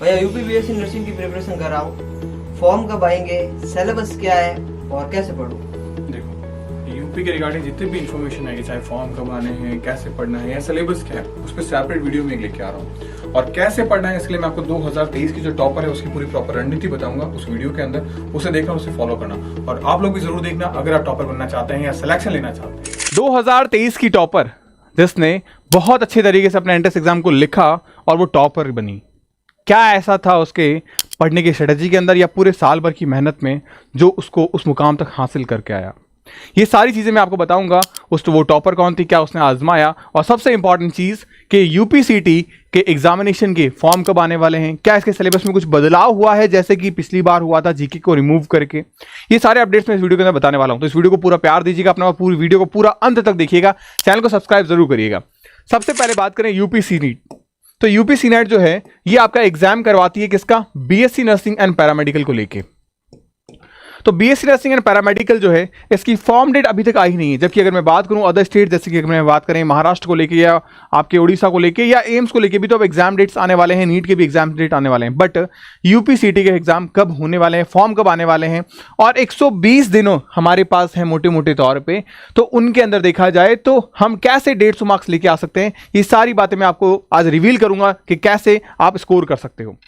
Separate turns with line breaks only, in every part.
भैया UP BSc nursing की preparation कर रहा हूँ। फॉर्म कब आएंगे, सिलेबस क्या है और कैसे पढूं?
देखो, यूपी के रिगार्डिंग जितनी भी इन्फॉर्मेशन है कि चाहे फॉर्म कब आने हैं, कैसे पढ़ना है या सिलेबस क्या है, उस पर सेपरेट वीडियो में लेके आ रहा हूँ। और कैसे पढ़ना है इसके लिए मैं आपको 2023 की जो टॉपर है उसकी पूरी प्रॉपर रणनीति बताऊंगा उस वीडियो के अंदर। उसे देखना, उसे फॉलो करना और आप लोग भी जरूर देखना अगर आप टॉपर बनना चाहते हैं या सिलेक्शन लेना चाहते हैं।
2023 की टॉपर जिसने बहुत अच्छे तरीके से अपने एंट्रेंस एग्जाम को लिखा और वो टॉपर बनी, क्या ऐसा था उसके पढ़ने की स्ट्रेटजी के अंदर या पूरे साल भर की मेहनत में जो उसको उस मुकाम तक हासिल करके आया, ये सारी चीज़ें मैं आपको बताऊंगा। वो टॉपर कौन थी, क्या उसने आजमाया, और सबसे इंपॉर्टेंट चीज़ कि यूपीसीटी के एग्जामिनेशन के फॉर्म कब आने वाले हैं, क्या इसके सिलेबस में कुछ बदलाव हुआ है जैसे कि पिछली बार हुआ था जीके को रिमूव करके। ये सारे अपडेट्स मैं इस वीडियो के अंदर बताने वाला हूं, तो इस वीडियो को पूरा प्यार दीजिएगा अपना, पूरी वीडियो को पूरा अंत तक देखिएगा, चैनल को सब्सक्राइब जरूर करिएगा। सबसे पहले बात करें यूपीसी नीट। तो यूपीसी नेट जो है ये आपका एग्जाम करवाती है किसका, बीएससी नर्सिंग एंड पैरामेडिकल को लेके। तो बीएससी नर्सिंग एंड पैरामेडिकल जो है इसकी फॉर्म डेट अभी तक आई नहीं है, जबकि अगर मैं बात करूं अदर स्टेट, जैसे कि अगर मैं बात करें महाराष्ट्र को लेके या आपके उड़ीसा को लेके या एम्स को लेके भी, तो अब एग्जाम डेट्स आने वाले हैं, नीट के भी एग्जाम डेट आने वाले हैं। बट यूपीसीटी के एग्जाम कब होने वाले हैं, फॉर्म कब आने वाले हैं, और 120 दिनों हमारे पास है मोटे मोटे तौर पर, तो उनके अंदर देखा जाए तो हम कैसे 150 मार्क्स लेके आ सकते हैं, ये सारी बातें मैं आपको आज रिवील करूंगा कि कैसे आप स्कोर कर सकते हो।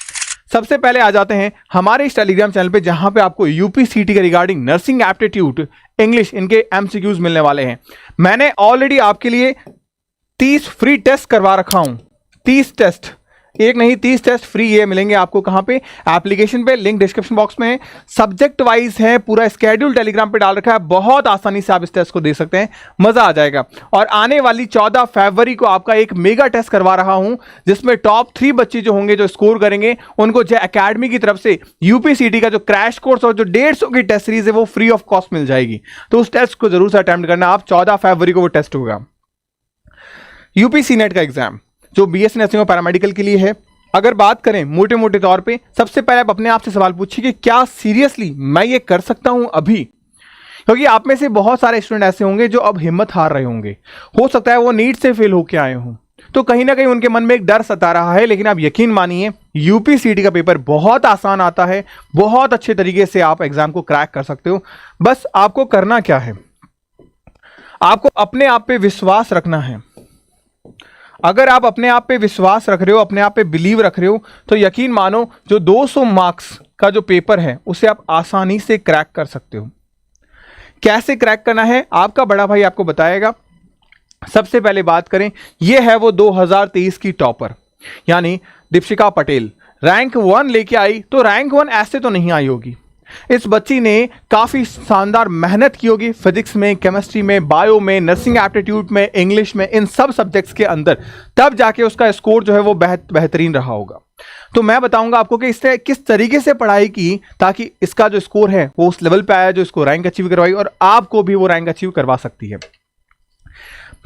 सबसे पहले आ जाते हैं हमारे इस टेलीग्राम चैनल पे, जहां पे आपको यूपीसीटी के रिगार्डिंग नर्सिंग एप्टीट्यूड, इंग्लिश, इनके एमसीक्यूज मिलने वाले हैं। मैंने ऑलरेडी आपके लिए 30 फ्री टेस्ट करवा रखा हूं। 30 टेस्ट, एक नहीं 30 टेस्ट फ्री ये मिलेंगे आपको। कहां पे, एप्लीकेशन पे, लिंक डिस्क्रिप्शन बॉक्स में है। सब्जेक्ट वाइज है, पूरा स्केड्यूल टेलीग्राम पे डाल रखा है, बहुत आसानी से आप इस टेस्ट को दे सकते हैं, मजा आ जाएगा। और आने वाली 14 फरवरी को आपका एक मेगा टेस्ट करवा रहा हूं, जिसमें टॉप 3 बच्चे जो होंगे, जो स्कोर करेंगे, उनको जो एकेडमी की तरफ से यूपीसीटी का जो क्रैश कोर्स और जो 150 की टेस्ट सीरीज है वो फ्री ऑफ कॉस्ट मिल जाएगी। तो उस टेस्ट को जरूर से अटेम्प्ट करना आप। 14 फरवरी को वो टेस्ट होगा। यूपीसी नेट का एग्जाम जो बीएससी नर्सिंग और पैरामेडिकल के लिए है, अगर बात करें मोटे मोटे तौर पे, सबसे पहले आप अपने आप से सवाल पूछिए कि क्या सीरियसली मैं ये कर सकता हूं अभी। क्योंकि आप में से बहुत सारे स्टूडेंट ऐसे होंगे जो अब हिम्मत हार रहे होंगे, हो सकता है वो नीट से फेल होके आए हों, तो कहीं ना कहीं उनके मन में एक डर सता रहा है। लेकिन आप यकीन मानिए, यूपीसीटी का पेपर बहुत आसान आता है, बहुत अच्छे तरीके से आप एग्जाम को क्रैक कर सकते हो। बस आपको करना क्या है, आपको अपने आप पे विश्वास रखना है। अगर आप अपने आप पे विश्वास रख रहे हो, अपने आप पे बिलीव रख रहे हो, तो यकीन मानो जो 200 मार्क्स का जो पेपर है उसे आप आसानी से क्रैक कर सकते हो। कैसे क्रैक करना है आपका बड़ा भाई आपको बताएगा। सबसे पहले बात करें, यह है वो 2023 की टॉपर, यानी दीपिका पटेल। रैंक 1 लेके आई, तो रैंक 1 ऐसे तो नहीं आई होगी। इस बच्ची ने काफी शानदार मेहनत की होगी, फिजिक्स में, केमिस्ट्री में, बायो में, नर्सिंग एप्टीट्यूड में, इंग्लिश में, इन सब सब्जेक्ट्स के अंदर, तब जाके उसका स्कोर जो है वो बेहतरीन रहा होगा। तो मैं बताऊंगा आपको कि इससे किस तरीके से पढ़ाई की ताकि इसका जो स्कोर है वो उस लेवल पे आया जो इसको रैंक अचीव करवाई, और आपको भी वो रैंक अचीव करवा सकती है।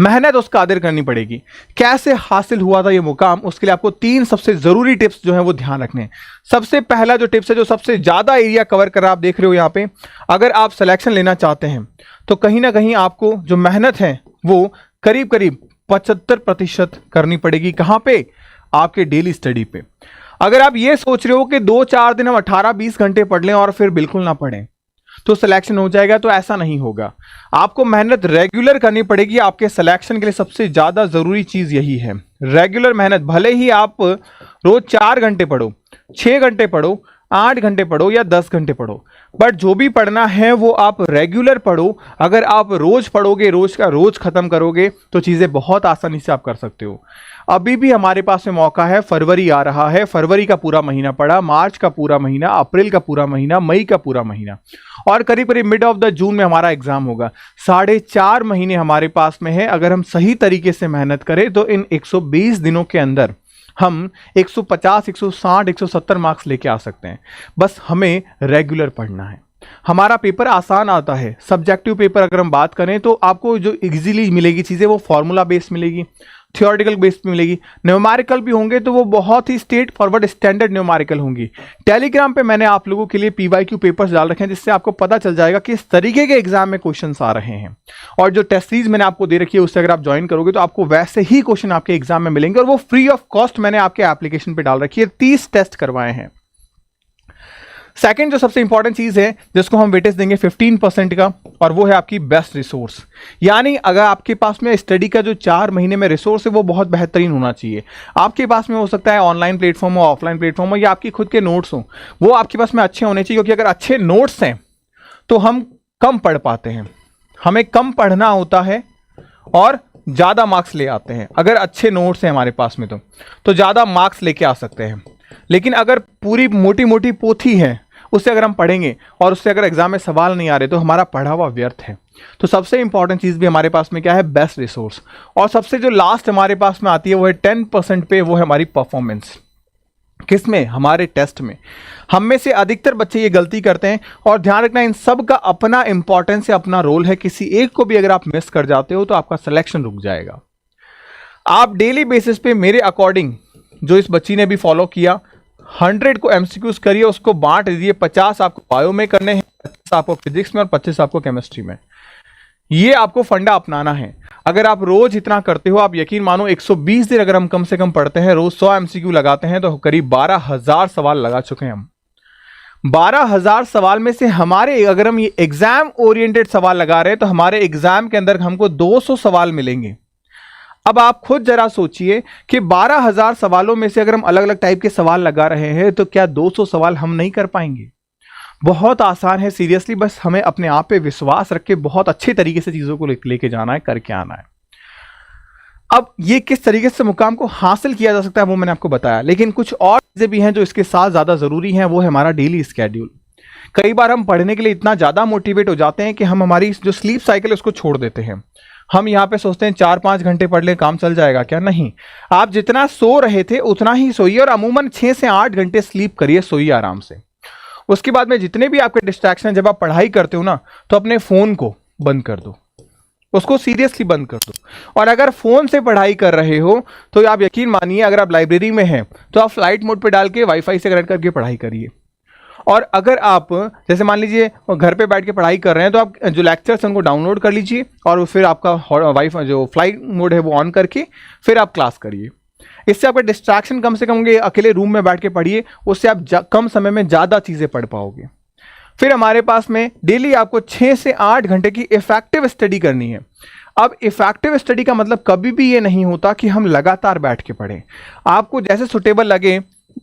मेहनत उसका आदर करनी पड़ेगी। कैसे हासिल हुआ था ये मुकाम, उसके लिए आपको 3 सबसे जरूरी टिप्स जो हैं वो ध्यान रखने हैं। सबसे पहला जो टिप्स है, जो सबसे ज्यादा एरिया कवर कर रहा आप देख रहे हो यहाँ पे, अगर आप सिलेक्शन लेना चाहते हैं तो कहीं ना कहीं आपको जो मेहनत है वो करीब करीब 75% करनी पड़ेगी। कहाँ पे, आपके डेली स्टडी पे। अगर आप ये सोच रहे हो कि 2-4 दिन हम 18-20 घंटे पढ़ लें और फिर बिल्कुल ना पढ़ें तो सिलेक्शन हो जाएगा, तो ऐसा नहीं होगा। आपको मेहनत रेगुलर करनी पड़ेगी। आपके सिलेक्शन के लिए सबसे ज्यादा जरूरी चीज यही है, रेगुलर मेहनत। भले ही आप रोज 4 घंटे पढ़ो, 6 घंटे पढ़ो, 8 घंटे पढ़ो या 10 घंटे पढ़ो, बट जो भी पढ़ना है वो आप रेगुलर पढ़ो। अगर आप रोज पढ़ोगे, रोज का रोज खत्म करोगे, तो चीजें बहुत आसानी से आप कर सकते हो। अभी भी हमारे पास में मौका है, फरवरी आ रहा है, फरवरी का पूरा महीना पड़ा, मार्च का पूरा महीना, अप्रैल का पूरा महीना, मई का पूरा महीना, और करीब करीब मिड ऑफ द जून में हमारा एग्जाम होगा। 4.5 महीने हमारे पास में है। अगर हम सही तरीके से मेहनत करें तो इन 120 दिनों के अंदर हम 150, 160, 170 मार्क्स लेके आ सकते हैं। बस हमें रेगुलर पढ़ना है। हमारा पेपर आसान आता है। सब्जेक्टिव पेपर अगर हम बात करें तो आपको जो इजीली मिलेगी चीज़ें वो फार्मूला बेस्ड मिलेगी, थियोरेटिकल बेस्ड भी मिलेगी, न्यूमेरिकल भी होंगे तो वो बहुत ही स्ट्रेट फॉरवर्ड स्टैंडर्ड न्यूमेरिकल होंगी। टेलीग्राम पे मैंने आप लोगों के लिए PYQ पेपर्स डाल रखे हैं जिससे आपको पता चल जाएगा कि इस तरीके के एग्जाम में क्वेश्चंस आ रहे हैं। और जो टेस्ट सीरीज मैंने आपको दे रखी है उससे अगर आप ज्वाइन करोगे तो आपको वैसे ही क्वेश्चन आपके एग्जाम में मिलेंगे और वो फ्री ऑफ कॉस्ट मैंने आपके एप्लीकेशन पे डाल रखी है। 30 टेस्ट करवाए हैं। सेकंड जो सबसे इंपॉर्टेंट चीज है जिसको हम वेटेज देंगे 15% का, और वो है आपकी बेस्ट रिसोर्स। यानी अगर आपके पास में स्टडी का जो 4 महीने में रिसोर्स है वो बहुत बेहतरीन होना चाहिए। आपके पास में हो सकता है ऑनलाइन प्लेटफॉर्म हो, ऑफलाइन प्लेटफॉर्म हो, या आपकी खुद के नोट्स हो, वो आपके पास में अच्छे होने चाहिए। क्योंकि अगर अच्छे नोट्स हैं तो हम कम पढ़ पाते हैं, हमें कम पढ़ना होता है और ज़्यादा मार्क्स ले आते हैं। अगर अच्छे नोट्स हैं हमारे पास में तो ज़्यादा मार्क्स लेके आ सकते हैं। लेकिन अगर पूरी मोटी मोटी पोथी है उससे अगर हम पढ़ेंगे और उससे अगर एग्जाम में सवाल नहीं आ रहे तो हमारा पढ़ा हुआ व्यर्थ है। तो सबसे इंपॉर्टेंट चीज़ भी हमारे पास में क्या है? Best resource. और सबसे जो लास्ट हमारे पास में आती है वो है 10% पे, वो है हमारी परफॉर्मेंस। किसमें? हमारे टेस्ट में। हम में से अधिकतर बच्चे ये गलती करते हैं और ध्यान रखना इन सब का अपना इंपॉर्टेंस है, अपना रोल है। किसी एक को भी अगर आप मिस कर जाते हो तो आपका सिलेक्शन रुक जाएगा। आप डेली बेसिस पे मेरे अकॉर्डिंग जो इस बच्ची ने भी फॉलो किया, 100 को MCQs करिए, उसको बांट दीजिए। 50 आपको बायो में करने हैं, 25 आपको फिजिक्स में और 25 आपको केमिस्ट्री में। ये आपको फंडा अपनाना है। अगर आप रोज इतना करते हो, आप यकीन मानो 120 दिन अगर हम कम से कम पढ़ते हैं, रोज 100 MCQ लगाते हैं तो करीब 12,000 सवाल लगा चुके हैं हम। 12,000 सवाल में से हमारे अगर हम ये एग्जाम ओरिएंटेड सवाल लगा रहे हैं तो हमारे एग्जाम के अंदर हमको 200 सवाल मिलेंगे। अब आप खुद जरा सोचिए कि 12,000 सवालों में से अगर हम अलग अलग टाइप के सवाल लगा रहे हैं तो क्या 200 सवाल हम नहीं कर पाएंगे? बहुत आसान है सीरियसली। बस हमें अपने आप पे विश्वास रख के बहुत अच्छे तरीके से चीज़ों को लेके जाना है, करके आना है। अब ये किस तरीके से मुकाम को हासिल किया जा सकता है वो मैंने आपको बताया, लेकिन कुछ और चीज़ें भी हैं जो इसके साथ ज़्यादा ज़रूरी हैं। वो है हमारा डेली स्केड्यूल। कई बार हम पढ़ने के लिए इतना ज़्यादा मोटिवेट हो जाते हैं कि हम हमारी जो स्लीप साइकिल है उसको छोड़ देते हैं। हम यहाँ पे सोचते हैं 4-5 घंटे पढ़ ले, काम चल जाएगा क्या? नहीं, आप जितना सो रहे थे उतना ही सोइए और अमूमन 6 से 8 घंटे स्लीप करिए, सोइए आराम से। उसके बाद में जितने भी आपके डिस्ट्रैक्शन, जब आप पढ़ाई करते हो ना तो अपने फ़ोन को बंद कर दो, उसको सीरियसली बंद कर दो। और अगर फ़ोन से पढ़ाई कर रहे हो तो आप यकीन मानिए, अगर आप लाइब्रेरी में हैं तो आप फ्लाइट मोड पे डाल के वाईफाई से कनेक्ट करके पढ़ाई करिए। और अगर आप जैसे मान लीजिए घर पे बैठ के पढ़ाई कर रहे हैं तो आप जो लेक्चर्स हैं उनको डाउनलोड कर लीजिए और फिर आपका वाईफाई जो फ्लाइट मोड है वो ऑन करके फिर आप क्लास करिए। इससे आपका डिस्ट्रैक्शन कम से कम होंगे। अकेले रूम में बैठ के पढ़िए, उससे आप कम समय में ज़्यादा चीज़ें पढ़ पाओगे। फिर हमारे पास में डेली आपको 6 से 8 घंटे की इफेक्टिव स्टडी करनी है। अब इफेक्टिव स्टडी का मतलब कभी भी ये नहीं होता कि हम लगातार बैठ के पढ़ें। आपको जैसे सुटेबल लगे,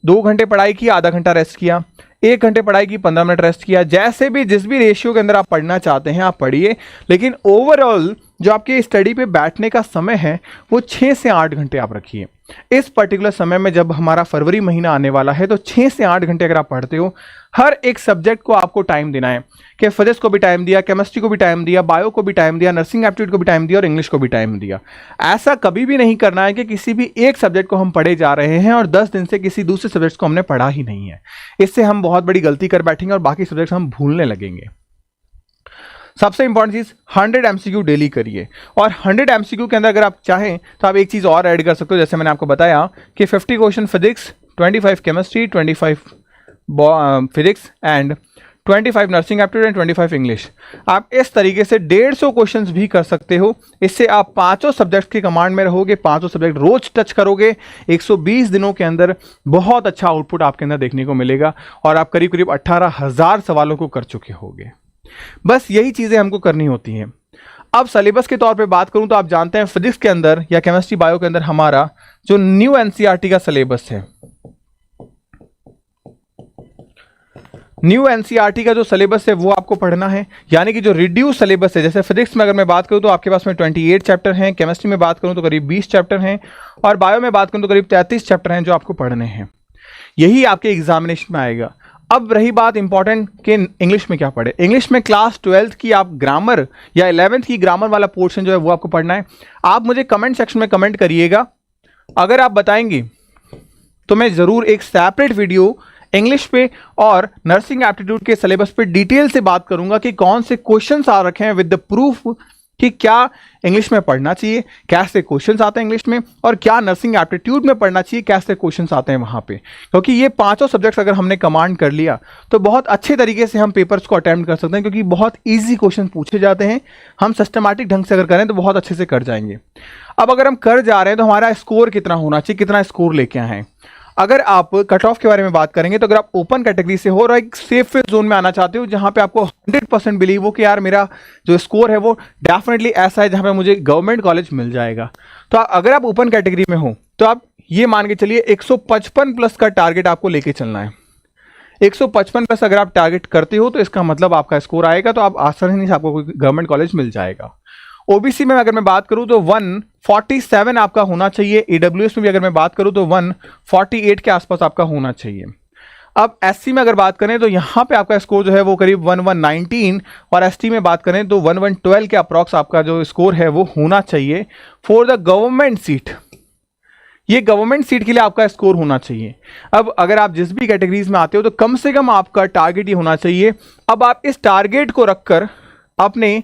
2 घंटे पढ़ाई की, आधा घंटा रेस्ट किया, 1 घंटे पढ़ाई की, 15 मिनट रेस्ट किया, जैसे भी जिस भी रेशियो के अंदर आप पढ़ना चाहते हैं आप पढ़िए। लेकिन ओवरऑल जो आपके स्टडी पे बैठने का समय है वो 6 से 8 घंटे आप रखिए। इस पर्टिकुलर समय में जब हमारा फरवरी महीना आने वाला है तो 6 से 8 घंटे अगर आप पढ़ते हो, हर एक सब्जेक्ट को आपको टाइम देना है। कि फिजिक्स को भी टाइम दिया, केमिस्ट्री को भी टाइम दिया, बायो को भी टाइम दिया, नर्सिंग एप्टीट्यूड को भी टाइम दिया और इंग्लिश को भी टाइम दिया। ऐसा कभी भी नहीं करना है कि किसी भी एक सब्जेक्ट को हम पढ़े जा रहे हैं और 10 दिन से किसी दूसरे सब्जेक्ट को हमने पढ़ा ही नहीं है। इससे हम बहुत बड़ी गलती कर बैठेंगे और बाकी सब्जेक्ट हम भूलने लगेंगे। सबसे इंपॉर्टेंट चीज 100 MCQ डेली करिए। और 100 MCQ के अंदर अगर आप चाहें तो आप एक चीज और ऐड कर सकते हो। जैसे मैंने आपको बताया कि 50 question physics, 25 chemistry, 25 physics and 25 nursing aptitude and 25 English. आप इस तरीके से 150 क्वेश्चंस भी कर सकते हो। इससे आप 5 सब्जेक्ट की कमांड में रहोगे, 5 सब्जेक्ट रोज टच करोगे। 120 दिनों के अंदर बहुत अच्छा आउटपुट आपके अंदर देखने को मिलेगा और आप करीब करीब 18,000 सवालों को कर चुके होंगे। बस यही चीजें हमको करनी होती हैं। अब सिलेबस के तौर पे बात करूं तो आप जानते हैं फिजिक्स के अंदर या केमिस्ट्री बायो के अंदर हमारा जो न्यू NCERT का सिलेबस है, न्यू NCERT का जो सिलेबस है वो आपको पढ़ना है। यानी कि जो रिड्यूस सिलेबस है, जैसे फिजिक्स में अगर मैं बात करूं तो आपके पास में 28 चैप्टर हैं, केमिस्ट्री में बात करूं तो करीब 20 चैप्टर हैं और बायो में बात करूं तो करीब 33 चैप्टर हैं जो आपको पढ़ने हैं। यही आपके एग्जामिनेशन में आएगा। अब रही बात इंपॉर्टेंट कि इंग्लिश में क्या पढ़े। इंग्लिश में क्लास 12th की आप ग्रामर या 11th की ग्रामर वाला पोर्शन जो है वो आपको पढ़ना है। आप मुझे कमेंट सेक्शन में कमेंट करिएगा। अगर आप बताएंगे तो मैं ज़रूर एक सेपरेट वीडियो इंग्लिश पे और नर्सिंग एप्टीट्यूड के सिलेबस पे डिटेल से बात करूंगा कि कौन से क्वेश्चंस आ रखे हैं विद द प्रूफ कि क्या इंग्लिश में पढ़ना चाहिए, कैसे क्वेश्चंस आते हैं इंग्लिश में, और क्या नर्सिंग एप्टीट्यूड में पढ़ना चाहिए, कैसे क्वेश्चंस आते हैं वहां पे। क्योंकि ये पांचों सब्जेक्ट्स अगर हमने कमांड कर लिया तो बहुत अच्छे तरीके से हम पेपर्स को अटेम्प्ट कर सकते हैं, क्योंकि बहुत ईजी क्वेश्चन पूछे जाते हैं। हम सिस्टमैटिक ढंग से अगर करें तो बहुत अच्छे से कर जाएंगे। अब अगर हम कर जा रहे हैं तो हमारा स्कोर कितना होना चाहिए, कितना स्कोर लेके आए हैं। अगर आप कट ऑफ के बारे में बात करेंगे तो अगर आप ओपन कैटेगरी से हो और एक सेफ जोन में आना चाहते हो जहां पे आपको 100% बिलीव हो कि यार मेरा जो स्कोर है वो डेफिनेटली ऐसा है जहां पे मुझे गवर्नमेंट कॉलेज मिल जाएगा, तो अगर आप ओपन कैटेगरी में हो तो आप ये मान के चलिए 155 प्लस का टारगेट आपको लेके चलना है। 155 प्लस अगर आप टारगेट करते हो तो इसका मतलब आपका स्कोर आएगा, तो आप आसानी से आपको कोई गवर्नमेंट कॉलेज मिल जाएगा। ओबीसी में अगर मैं बात करूं तो 147 आपका होना चाहिए। ईडब्ल्यूएस में भी अगर मैं बात करूं तो 148 के आसपास आपका होना चाहिए। अब एससी में अगर बात करें तो यहां पे आपका स्कोर जो है वो करीब 1119, और एसटी में बात करें तो 1112 के अप्रॉक्स आपका जो स्कोर है वो होना चाहिए फॉर द गवर्नमेंट सीट। ये गवर्नमेंट सीट के लिए आपका स्कोर होना चाहिए। अब अगर आप जिस भी कैटेगरीज में आते हो तो कम से कम आपका टारगेट ये होना चाहिए। अब आप इस टारगेट को रखकर अपने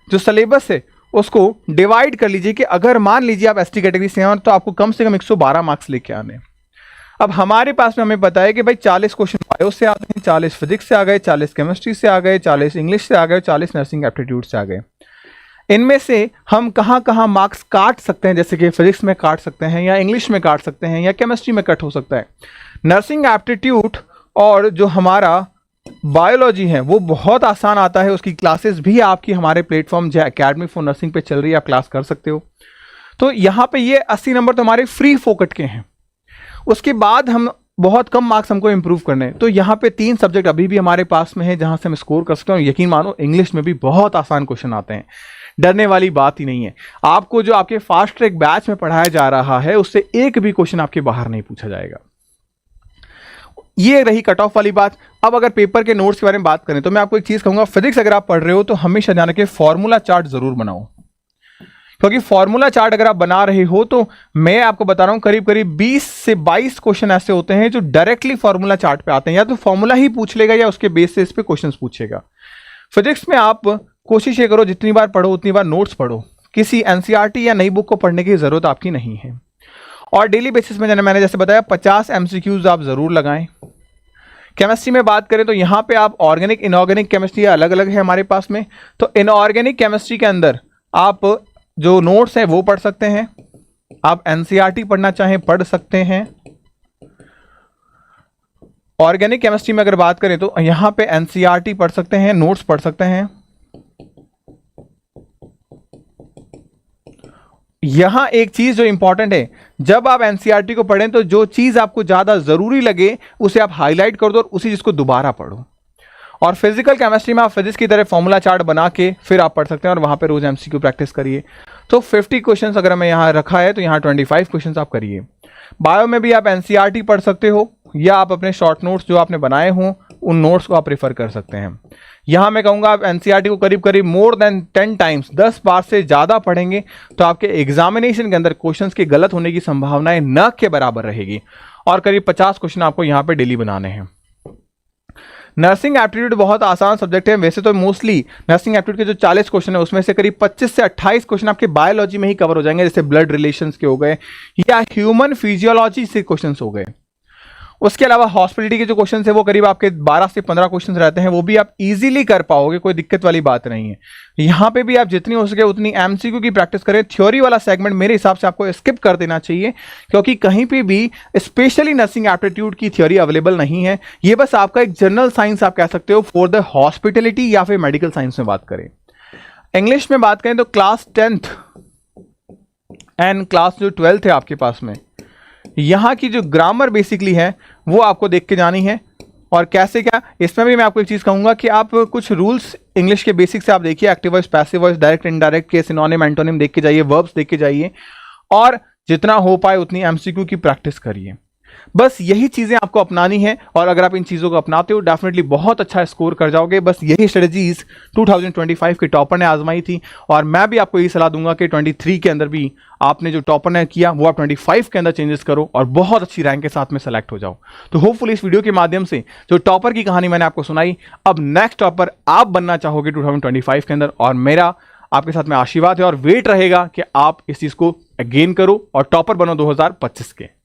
जो सिलेबस है उसको डिवाइड कर लीजिए कि अगर मान लीजिए आप एसटी कैटेगरी से हैं तो आपको कम से कम 112 मार्क्स लेके आने। अब हमारे पास में हमें पता है कि भाई 40 क्वेश्चन बायो से आते हैं, 40 फिजिक्स से आ गए, 40 केमिस्ट्री से आ गए, 40 इंग्लिश से आ गए, 40 नर्सिंग एप्टीट्यूड से आ गए। इनमें से हम कहाँ कहाँ मार्क्स काट सकते हैं, जैसे कि फिजिक्स में काट सकते हैं या इंग्लिश में काट सकते हैं या केमिस्ट्री में कट हो सकता है। नर्सिंग एप्टीट्यूड और जो हमारा बायोलॉजी है वो बहुत आसान आता है, उसकी क्लासेस भी आपकी हमारे प्लेटफॉर्म जो एकेडमी फॉर नर्सिंग पे चल रही है, आप क्लास कर सकते हो। तो यहाँ पे ये 80 नंबर तो हमारे फ्री फोकट के हैं। उसके बाद हम बहुत कम मार्क्स हमको इंप्रूव करने हैं, तो यहाँ पे 3 सब्जेक्ट अभी भी हमारे पास में है जहाँ से हम स्कोर कर सकते हैं। यकीन मानो इंग्लिश में भी बहुत आसान क्वेश्चन आते हैं, डरने वाली बात ही नहीं है। आपको जो आपके फास्ट ट्रैक बैच में पढ़ाया जा रहा है उससे एक भी क्वेश्चन आपके बाहर नहीं पूछा जाएगा। ये रही कट ऑफ वाली बात। अब अगर पेपर के नोट्स के बारे में बात करें तो मैं आपको एक चीज कहूंगा, फिजिक्स अगर आप पढ़ रहे हो तो हमेशा जान के फॉर्मूला चार्ट जरूर बनाओ, क्योंकि फॉर्मूला चार्ट अगर आप बना रहे हो तो मैं आपको बता रहा हूं करीब करीब 20 से 22 क्वेश्चन ऐसे होते हैं जो डायरेक्टली फॉर्मूला चार्ट पे आते हैं, या तो फॉर्मूला ही पूछ लेगा या उसके बेसिस पे क्वेश्चन पूछेगा। फिजिक्स में आप कोशिश ये करो जितनी बार पढ़ो उतनी बार नोट्स पढ़ो, किसी एनसीईआरटी या नई बुक को पढ़ने की जरूरत आपकी नहीं है। और डेली बेसिस में मैंने जैसे बताया 50 एमसीक्यूज आप जरूर लगाएं। केमिस्ट्री में बात करें तो यहाँ पे आप ऑर्गेनिक इनऑर्गेनिक केमिस्ट्री अलग अलग है हमारे पास में, तो इनऑर्गेनिक केमिस्ट्री के अंदर आप जो नोट्स हैं वो पढ़ सकते हैं, आप एनसीईआरटी पढ़ना चाहें पढ़ सकते हैं। ऑर्गेनिक केमिस्ट्री में अगर बात करें तो यहाँ पे एनसीईआरटी पढ़ सकते हैं, नोट्स पढ़ सकते हैं। यहां एक चीज जो इंपॉर्टेंट है, जब आप एनसीईआरटी को पढ़ें तो जो चीज आपको ज्यादा जरूरी लगे उसे आप हाईलाइट कर दो और उसी चीज को दोबारा पढ़ो। और फिजिकल केमिस्ट्री में आप फिजिक्स की तरह फॉर्मूला चार्ट बना के फिर आप पढ़ सकते हैं और वहां पे रोज एमसीक्यू प्रैक्टिस करिए। तो 50 क्वेश्चंस अगर हमें यहाँ रखा है तो यहाँ 25 क्वेश्चंस आप करिए। बायो में भी आप एनसीईआरटी पढ़ सकते हो या आप अपने शॉर्ट नोट्स जो आपने बनाए हों उन नोट्स को आप रेफर कर सकते हैं। यहां मैं कहूंगा आप एनसीईआरटी को करीब करीब मोर देन 10 टाइम्स 10 बार से ज्यादा पढ़ेंगे तो आपके एग्जामिनेशन के अंदर क्वेश्चंस के गलत होने की संभावनाएं न के बराबर रहेगी। और करीब 50 क्वेश्चन आपको यहां पे डेली बनाने हैं। नर्सिंग एप्टीट्यूड बहुत आसान सब्जेक्ट है, वैसे तो मोस्टली नर्सिंग एप्टीट्यूड के जो 40 क्वेश्चन है उसमें से करीब 25 से 28 क्वेश्चन आपके बायोलॉजी में ही कवर हो जाएंगे, जैसे ब्लड रिलेशंस के हो गए या ह्यूमन फिजियोलॉजी से क्वेश्चंस हो गए। उसके अलावा हॉस्पिटलिटी के जो क्वेश्चन है वो करीब आपके 12 से 15 क्वेश्चन रहते हैं, वो भी आप इजीली कर पाओगे, कोई दिक्कत वाली बात नहीं है। यहाँ पे भी आप जितनी हो सके उतनी एमसीक्यू की प्रैक्टिस करें। थ्योरी वाला सेगमेंट मेरे हिसाब से आपको स्किप कर देना चाहिए, क्योंकि कहीं पे भी स्पेशली नर्सिंग एप्टीट्यूड की थ्योरी अवेलेबल नहीं है। ये बस आपका एक जनरल साइंस आप कह सकते हो फॉर द हॉस्पिटलिटी या फिर मेडिकल साइंस में बात करें। इंग्लिश में बात करें तो क्लास 10th एंड क्लास जो 12th है आपके पास में, यहाँ की जो ग्रामर बेसिकली है वो आपको देख के जानी है। और कैसे क्या, इसमें भी मैं आपको एक चीज़ कहूँगा कि आप कुछ रूल्स इंग्लिश के बेसिक से आप देखिए, active voice, passive voice, direct indirect के सिनोनिम एंटोनिम देख के जाइए, वर्ब्स देख के जाइए और जितना हो पाए उतनी एमसीक्यू की प्रैक्टिस करिए। बस यही चीज़ें आपको अपनानी है और अगर आप इन चीज़ों को अपनाते हो डेफिनेटली बहुत अच्छा स्कोर कर जाओगे। बस यही स्ट्रेटजीज 2025 के टॉपर ने आजमाई थी और मैं भी आपको यही सलाह दूंगा कि 23 के अंदर भी आपने जो टॉपर ने किया वो आप 25 के अंदर चेंजेस करो और बहुत अच्छी रैंक के साथ में सेलेक्ट हो जाओ। तो होपफुली इस वीडियो के माध्यम से जो टॉपर की कहानी मैंने आपको सुनाई, अब नेक्स्ट टॉपर आप बनना चाहोगे 2025 के अंदर और मेरा आपके साथ में आशीर्वाद है और वेट रहेगा कि आप इस चीज़ को अगेन करो और टॉपर बनो 2025 के।